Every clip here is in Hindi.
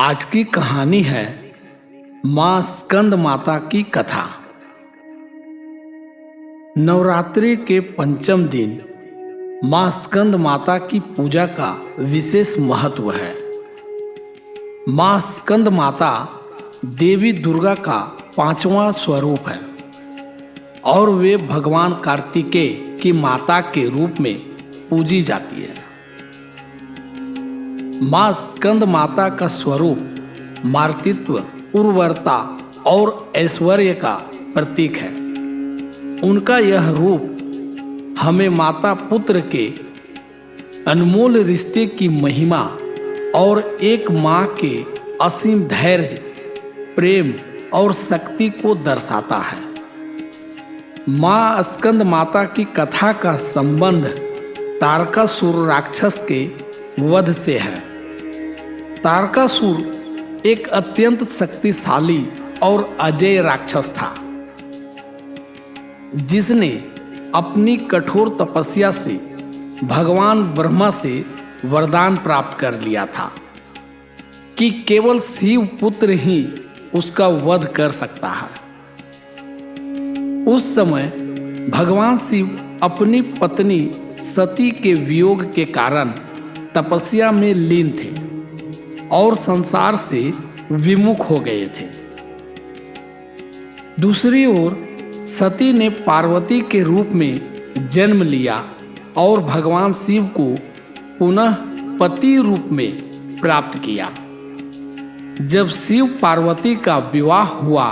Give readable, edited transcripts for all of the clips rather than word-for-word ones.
आज की कहानी है मां स्कंद माता की कथा। नवरात्रि के पंचम दिन मां स्कंद माता की पूजा का विशेष महत्व है। मां स्कंद माता देवी दुर्गा का पांचवा स्वरूप है और वे भगवान कार्तिकेय की माता के रूप में पूजी जाती है। मां स्कंद माता का स्वरूप मातृत्व, उर्वरता और ऐश्वर्य का प्रतीक है। उनका यह रूप हमें माता पुत्र के अनमोल रिश्ते की महिमा और एक मां के असीम धैर्य, प्रेम और शक्ति को दर्शाता है। मां स्कंद माता की कथा का संबंध तारकासुर राक्षस के वध से है। तारकासुर एक अत्यंत शक्तिशाली और अजेय राक्षस था, जिसने अपनी कठोर तपस्या से भगवान ब्रह्मा से वरदान प्राप्त कर लिया था कि केवल शिव पुत्र ही उसका वध कर सकता है। उस समय भगवान शिव अपनी पत्नी सती के वियोग के कारण तपस्या में लीन थे और संसार से विमुख हो गए थे। दूसरी ओर सती ने पार्वती के रूप में जन्म लिया और भगवान शिव को पुनः पति रूप में प्राप्त किया। जब शिव पार्वती का विवाह हुआ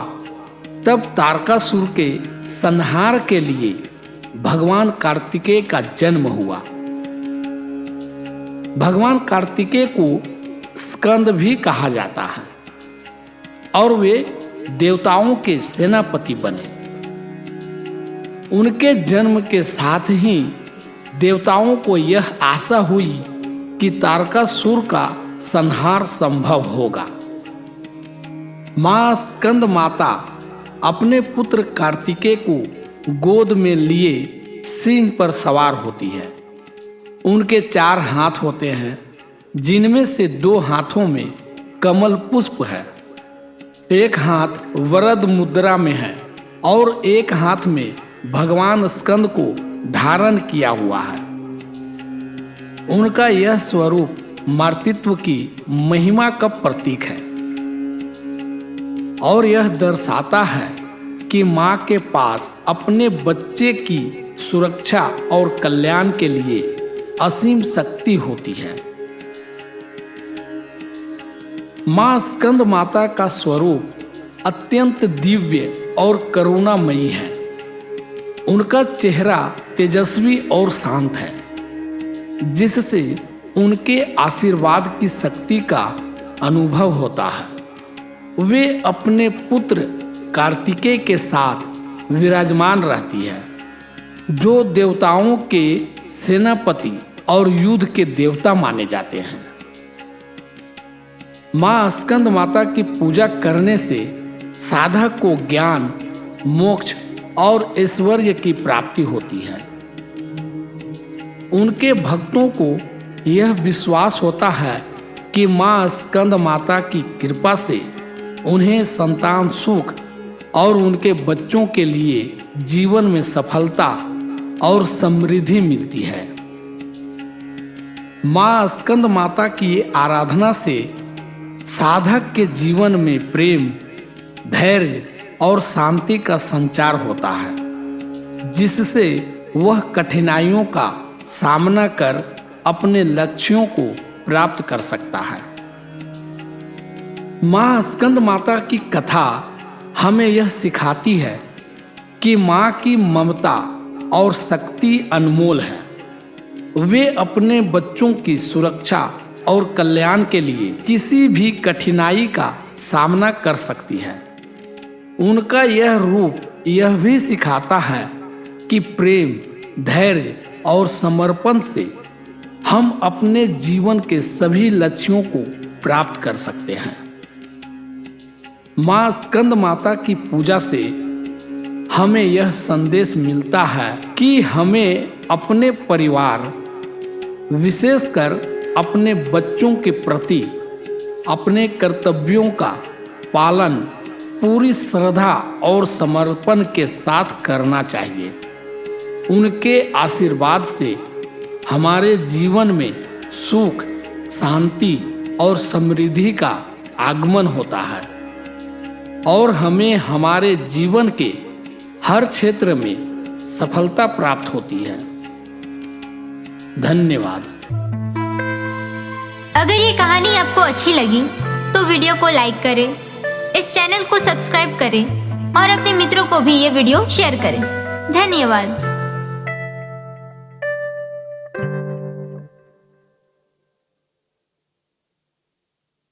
तब तारकासुर के संहार के लिए भगवान कार्तिकेय का जन्म हुआ। भगवान कार्तिकेय को स्कंद भी कहा जाता है और वे देवताओं के सेनापति बने। उनके जन्म के साथ ही देवताओं को यह आशा हुई कि तारकासुर का संहार संभव होगा। मां स्कंद माता अपने पुत्र कार्तिकेय को गोद में लिए सिंह पर सवार होती है। उनके 4 हाथ होते हैं, जिनमें से 2 हाथों में कमल पुष्प है, एक हाथ वरद मुद्रा में है और एक हाथ में भगवान स्कंद को धारण किया हुआ है। उनका यह स्वरूप मातृत्व की महिमा का प्रतीक है और यह दर्शाता है कि मां के पास अपने बच्चे की सुरक्षा और कल्याण के लिए असीम शक्ति होती है। मां स्कंद माता का स्वरूप अत्यंत दिव्य और करुणामयी है। उनका चेहरा तेजस्वी और शांत है, जिससे उनके आशीर्वाद की शक्ति का अनुभव होता है। वे अपने पुत्र कार्तिकेय के साथ विराजमान रहती है, जो देवताओं के सेनापति और युद्ध के देवता माने जाते हैं। मां स्कंद माता की पूजा करने से साधक को ज्ञान, मोक्ष और ऐश्वर्य की प्राप्ति होती है। उनके भक्तों को यह विश्वास होता है कि मां स्कंद माता की कृपा से उन्हें संतान सुख और उनके बच्चों के लिए जीवन में सफलता और समृद्धि मिलती है। मां स्कंद माता की आराधना से साधक के जीवन में प्रेम, धैर्य और शांति का संचार होता है, जिससे वह कठिनाइयों का सामना कर अपने लक्ष्यों को प्राप्त कर सकता है। मां स्कंद माता की कथा हमें यह सिखाती है कि मां की ममता और शक्ति अनमोल है। वे अपने बच्चों की सुरक्षा और कल्याण के लिए किसी भी कठिनाई का सामना कर सकती है। उनका यह रूप यह भी सिखाता है कि प्रेम, धैर्य और समर्पण से हम अपने जीवन के सभी लक्ष्यों को प्राप्त कर सकते हैं। मां स्कंद माता की पूजा से हमें यह संदेश मिलता है कि हमें अपने परिवार, विशेषकर अपने बच्चों के प्रति अपने कर्तव्यों का पालन पूरी श्रद्धा और समर्पण के साथ करना चाहिए। उनके आशीर्वाद से हमारे जीवन में सुख, शांति और समृद्धि का आगमन होता है और हमें हमारे जीवन के हर क्षेत्र में सफलता प्राप्त होती है। धन्यवाद। अगर ये कहानी आपको अच्छी लगी तो वीडियो को लाइक करें, इस चैनल को सब्सक्राइब करें और अपने मित्रों को भी ये वीडियो शेयर करें। धन्यवाद।